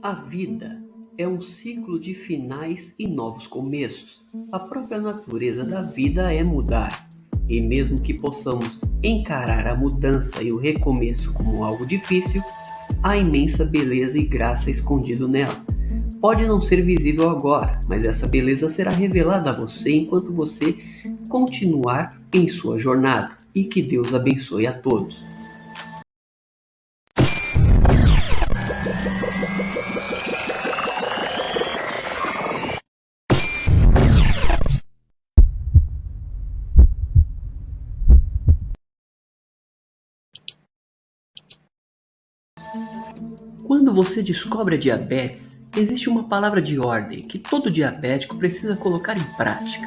A vida é um ciclo de finais e novos começos. A própria natureza da vida é mudar. E mesmo que possamos encarar a mudança e o recomeço como algo difícil, há imensa beleza e graça escondido nela. Pode não ser visível agora, mas essa beleza será revelada a você enquanto você continuar em sua jornada. E que Deus abençoe a todos. Quando você descobre a diabetes, existe uma palavra de ordem que todo diabético precisa colocar em prática: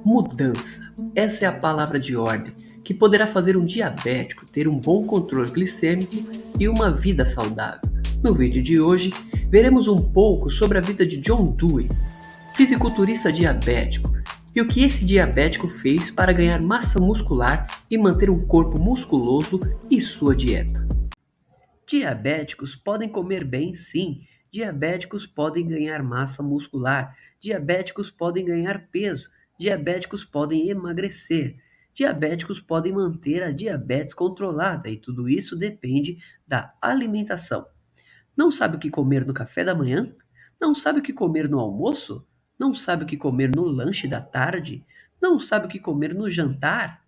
mudança. Essa é a palavra de ordem que poderá fazer um diabético ter um bom controle glicêmico e uma vida saudável. No vídeo de hoje, veremos um pouco sobre a vida de John Dewey, fisiculturista diabético, e o que esse diabético fez para ganhar massa muscular e manter um corpo musculoso e sua dieta. Diabéticos podem comer bem, sim. Diabéticos podem ganhar massa muscular. Diabéticos podem ganhar peso. Diabéticos podem emagrecer. Diabéticos podem manter a diabetes controlada e tudo isso depende da alimentação. Não sabe o que comer no café da manhã? Não sabe o que comer no almoço? Não sabe o que comer no lanche da tarde? Não sabe o que comer no jantar?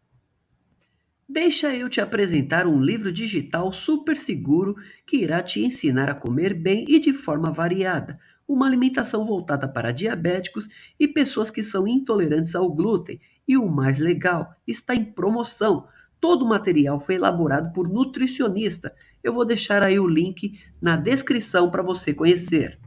Deixa eu te apresentar um livro digital super seguro que irá te ensinar a comer bem e de forma variada. Uma alimentação voltada para diabéticos e pessoas que são intolerantes ao glúten. E o mais legal, está em promoção. Todo o material foi elaborado por nutricionista. Eu vou deixar aí o link na descrição para você conhecer.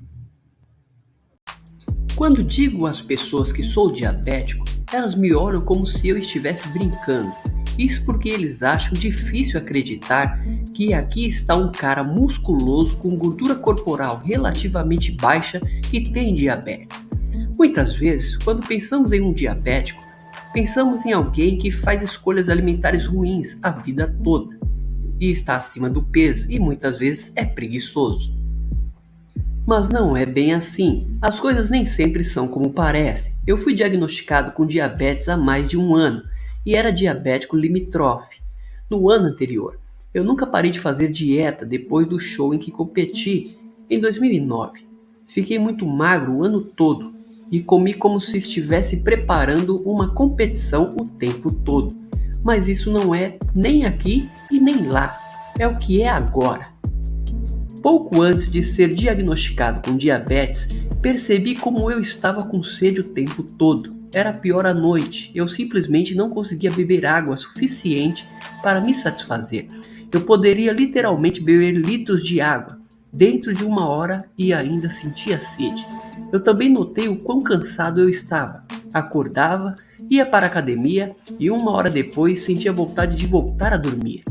Quando digo às pessoas que sou diabético, elas me olham como se eu estivesse brincando. Isso porque eles acham difícil acreditar que aqui está um cara musculoso com gordura corporal relativamente baixa e tem diabetes. Muitas vezes, quando pensamos em um diabético, pensamos em alguém que faz escolhas alimentares ruins a vida toda e está acima do peso e muitas vezes é preguiçoso. Mas não é bem assim. As coisas nem sempre são como parecem. Eu fui diagnosticado com diabetes há mais de um ano e era diabético limítrofe. No ano anterior, eu nunca parei de fazer dieta depois do show em que competi em 2009. Fiquei muito magro o ano todo e comi como se estivesse preparando uma competição o tempo todo. Mas isso não é nem aqui e nem lá. É o que é agora. Pouco antes de ser diagnosticado com diabetes, percebi como eu estava com sede o tempo todo. Era pior à noite, eu simplesmente não conseguia beber água suficiente para me satisfazer. Eu poderia literalmente beber litros de água dentro de uma hora e ainda sentia sede. Eu também notei o quão cansado eu estava. Acordava, ia para a academia e uma hora depois sentia vontade de voltar a dormir.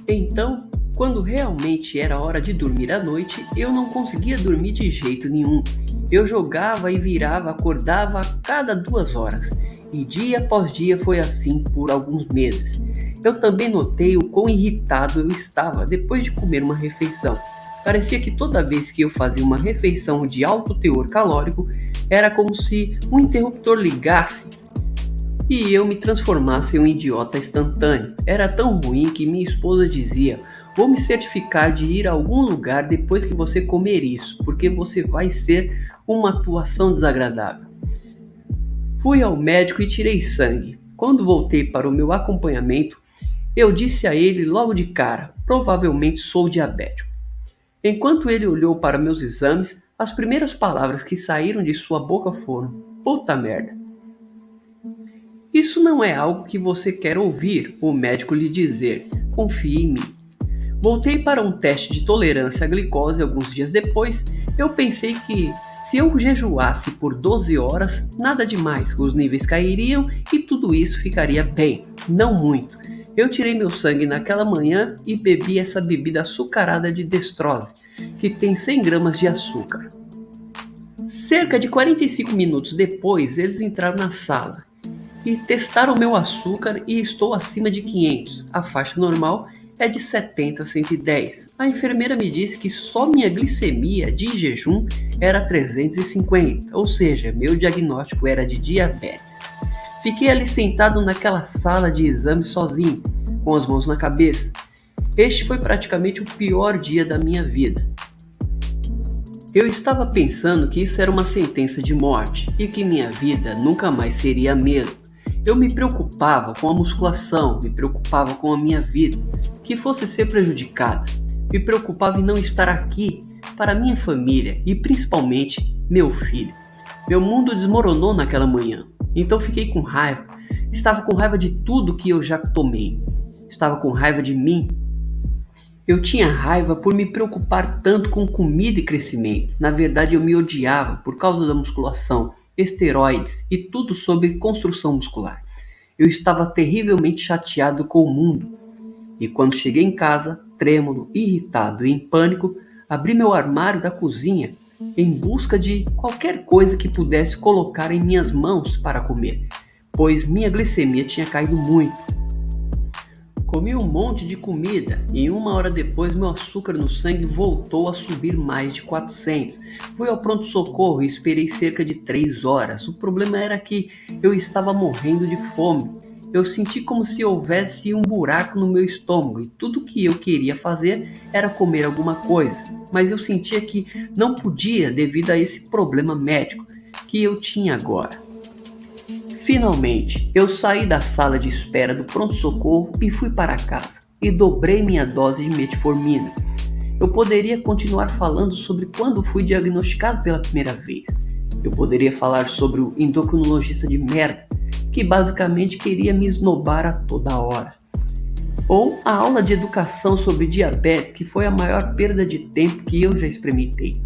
Então, quando realmente era hora de dormir à noite, eu não conseguia dormir de jeito nenhum. Eu jogava e virava, acordava a cada 2 horas. E dia após dia foi assim por alguns meses. Eu também notei o quão irritado eu estava depois de comer uma refeição. Parecia que toda vez que eu fazia uma refeição de alto teor calórico, era como se um interruptor ligasse e eu me transformasse em um idiota instantâneo. Era tão ruim que minha esposa dizia: vou me certificar de ir a algum lugar depois que você comer isso, porque você vai ser uma atuação desagradável. Fui ao médico e tirei sangue. Quando voltei para o meu acompanhamento, eu disse a ele logo de cara: provavelmente sou diabético. Enquanto ele olhou para meus exames, as primeiras palavras que saíram de sua boca foram: puta merda. Isso não é algo que você quer ouvir o médico lhe dizer. Confie em mim. Voltei para um teste de tolerância à glicose alguns dias depois. Eu pensei que se eu jejuasse por 12 horas, nada demais, os níveis cairiam e tudo isso ficaria bem. Não muito. Eu tirei meu sangue naquela manhã e bebi essa bebida açucarada de destrose, que tem 100 gramas de açúcar. Cerca de 45 minutos depois, eles entraram na sala e testaram meu açúcar e estou acima de 500, a faixa normal, é de 70 a 110. A enfermeira me disse que só minha glicemia de jejum era 350, ou seja, meu diagnóstico era de diabetes. Fiquei ali sentado naquela sala de exame sozinho, com as mãos na cabeça. Este foi praticamente o pior dia da minha vida. Eu estava pensando que isso era uma sentença de morte e que minha vida nunca mais seria a mesma. Eu me preocupava com a musculação, me preocupava com a minha vida, que fosse ser prejudicada. Me preocupava em não estar aqui para minha família e principalmente meu filho. Meu mundo desmoronou naquela manhã, então fiquei com raiva. Estava com raiva de tudo que eu já tomei. Estava com raiva de mim. Eu tinha raiva por me preocupar tanto com comida e crescimento. Na verdade, eu me odiava por causa da musculação, esteroides e tudo sobre construção muscular. Eu estava terrivelmente chateado com o mundo. E quando cheguei em casa, trêmulo, irritado e em pânico, abri meu armário da cozinha em busca de qualquer coisa que pudesse colocar em minhas mãos para comer, pois minha glicemia tinha caído muito. Comi um monte de comida e 1 hora depois meu açúcar no sangue voltou a subir mais de 400. Fui ao pronto-socorro e esperei cerca de 3 horas. O problema era que eu estava morrendo de fome. Eu senti como se houvesse um buraco no meu estômago e tudo que eu queria fazer era comer alguma coisa. Mas eu sentia que não podia devido a esse problema médico que eu tinha agora. Finalmente, eu saí da sala de espera do pronto-socorro e fui para casa, e dobrei minha dose de metformina. Eu poderia continuar falando sobre quando fui diagnosticado pela primeira vez. Eu poderia falar sobre o endocrinologista de merda, que basicamente queria me esnobar a toda hora. Ou a aula de educação sobre diabetes, que foi a maior perda de tempo que eu já experimentei.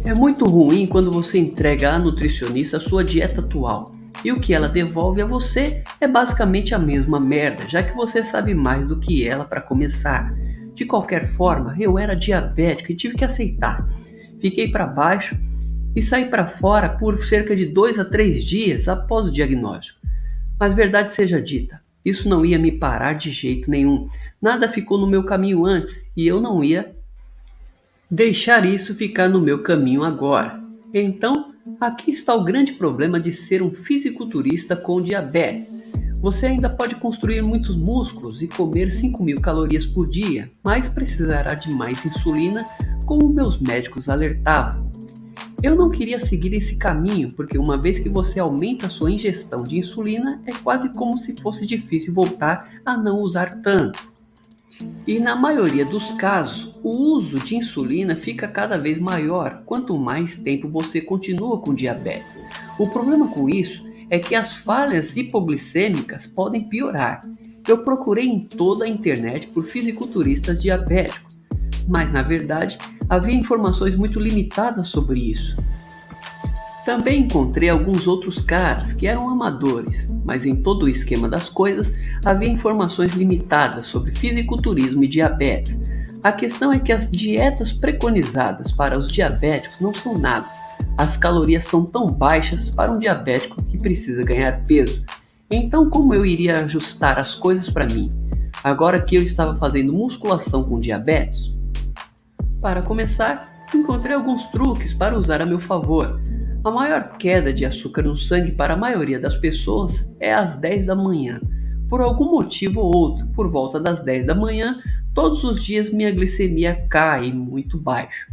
É muito ruim quando você entrega à nutricionista a sua dieta atual e o que ela devolve a você é basicamente a mesma merda, já que você sabe mais do que ela para começar. De qualquer forma, eu era diabético e tive que aceitar. Fiquei para baixo e saí para fora por cerca de 2 a 3 dias após o diagnóstico. Mas verdade seja dita, isso não ia me parar de jeito nenhum. Nada ficou no meu caminho antes e eu não ia deixar isso ficar no meu caminho agora. Então, aqui está o grande problema de ser um fisiculturista com diabetes. Você ainda pode construir muitos músculos e comer 5.000 calorias por dia, mas precisará de mais insulina, como meus médicos alertavam. Eu não queria seguir esse caminho, porque uma vez que você aumenta a sua ingestão de insulina, é quase como se fosse difícil voltar a não usar tanto. E na maioria dos casos, o uso de insulina fica cada vez maior quanto mais tempo você continua com diabetes. O problema com isso é que as falhas hipoglicêmicas podem piorar. Eu procurei em toda a internet por fisiculturistas diabéticos, mas na verdade havia informações muito limitadas sobre isso. Também encontrei alguns outros caras que eram amadores, mas em todo o esquema das coisas havia informações limitadas sobre fisiculturismo e diabetes. A questão é que as dietas preconizadas para os diabéticos não são nada. As calorias são tão baixas para um diabético que precisa ganhar peso. Então como eu iria ajustar as coisas para mim, agora que eu estava fazendo musculação com diabetes? Para começar, encontrei alguns truques para usar a meu favor. A maior queda de açúcar no sangue para a maioria das pessoas é às 10 da manhã. Por algum motivo ou outro, por volta das 10 da manhã, todos os dias minha glicemia cai muito baixo.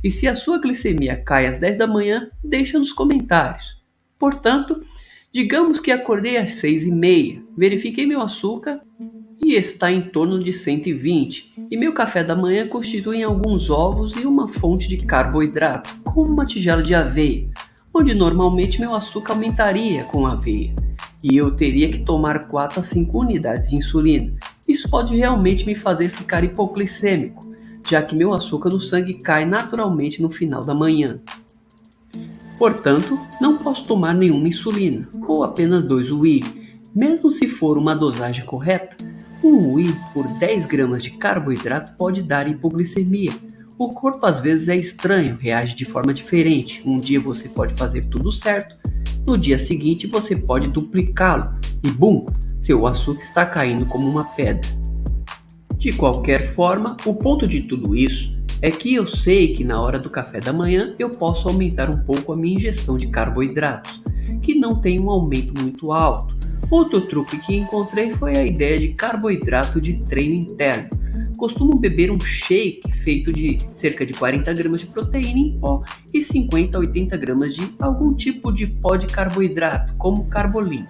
E se a sua glicemia cai às 10 da manhã, deixa nos comentários. Portanto, digamos que acordei às 6h30, verifiquei meu açúcar e está em torno de 120, e meu café da manhã constitui alguns ovos e uma fonte de carboidrato, como uma tigela de aveia, onde normalmente meu açúcar aumentaria com a aveia, e eu teria que tomar 4 a 5 unidades de insulina. Isso pode realmente me fazer ficar hipoglicêmico, já que meu açúcar no sangue cai naturalmente no final da manhã. Portanto, não posso tomar nenhuma insulina, ou apenas 2 whey. Mesmo se for uma dosagem correta, um whey por 10 gramas de carboidrato pode dar hipoglicemia. O corpo às vezes é estranho, reage de forma diferente. Um dia você pode fazer tudo certo, no dia seguinte você pode duplicá-lo e bum, seu açúcar está caindo como uma pedra. De qualquer forma, o ponto de tudo isso é que eu sei que na hora do café da manhã eu posso aumentar um pouco a minha ingestão de carboidratos, que não tem um aumento muito alto. Outro truque que encontrei foi a ideia de carboidrato de treino interno. Costumo beber um shake feito de cerca de 40 gramas de proteína em pó e 50 a 80 gramas de algum tipo de pó de carboidrato, como carbolim.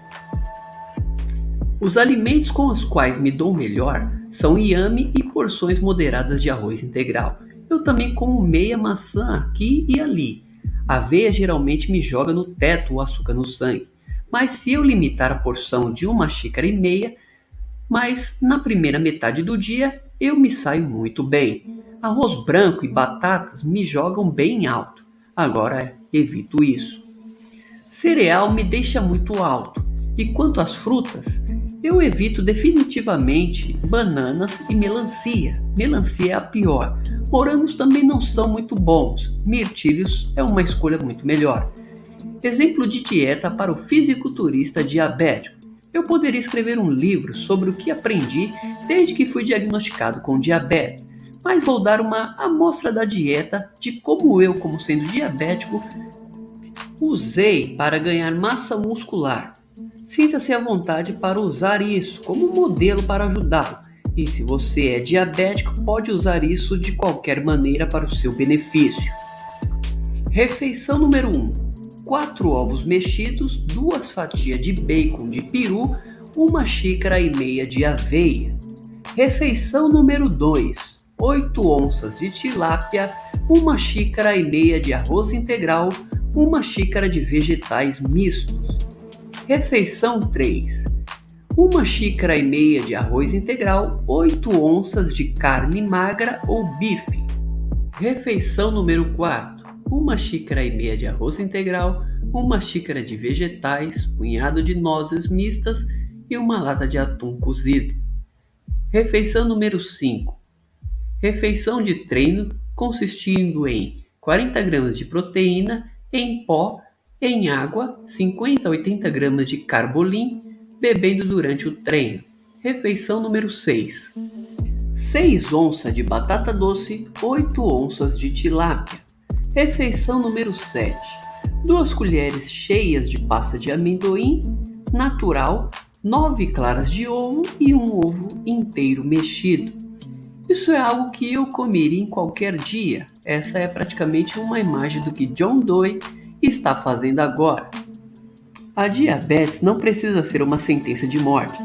Os alimentos com os quais me dou melhor são inhame e porções moderadas de arroz integral. Eu também como meia maçã aqui e ali. A aveia geralmente me joga no teto o açúcar no sangue, mas se eu limitar a porção de 1,5 xícaras, mas na primeira metade do dia eu me saio muito bem. Arroz branco e batatas me jogam bem alto. Agora evito isso. Cereal me deixa muito alto. E quanto às frutas, eu evito definitivamente bananas e melancia. Melancia é a pior. Morangos também não são muito bons. Mirtílios é uma escolha muito melhor. Exemplo de dieta para o fisiculturista diabético. Eu poderia escrever um livro sobre o que aprendi desde que fui diagnosticado com diabetes, mas vou dar uma amostra da dieta de como eu, como sendo diabético, usei para ganhar massa muscular. Sinta-se à vontade para usar isso como modelo para ajudá-lo. E se você é diabético, pode usar isso de qualquer maneira para o seu benefício. Refeição número 1. 4 ovos mexidos, 2 fatias de bacon de peru, 1,5 xícaras de aveia. Refeição número 2. 8 onças de tilápia, 1,5 xícaras de arroz integral, 1 xícara de vegetais mistos. Refeição 3. 1,5 xícara de arroz integral, 8 onças de carne magra ou bife. Refeição número 4. 1,5 xícara de arroz integral, 1 xícara de vegetais, punhado de nozes mistas e uma lata de atum cozido. Refeição número 5. Refeição de treino consistindo em 40 gramas de proteína em pó, em água, 50 a 80 gramas de carbolim, bebendo durante o treino. Refeição número 6. 6 onças de batata doce, 8 onças de tilápia. Refeição número 7. 2 colheres cheias de pasta de amendoim natural, 9 claras de ovo e um ovo inteiro mexido. Isso é algo que eu comeria em qualquer dia. Essa é praticamente uma imagem do que John Doe está fazendo agora. A diabetes não precisa ser uma sentença de morte.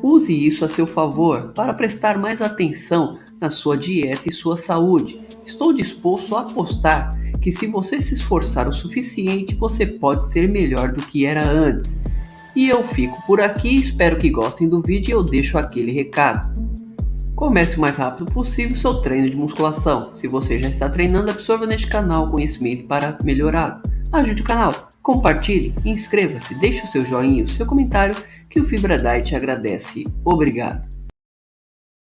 Use isso a seu favor para prestar mais atenção na sua dieta e sua saúde. Estou disposto a apostar que se você se esforçar o suficiente, você pode ser melhor do que era antes. E eu fico por aqui, espero que gostem do vídeo e eu deixo aquele recado. Comece o mais rápido possível seu treino de musculação. Se você já está treinando, absorva neste canal conhecimento para melhorar. Ajude o canal, compartilhe, inscreva-se, deixe o seu joinha e o seu comentário que o Fibra Diet agradece. Obrigado.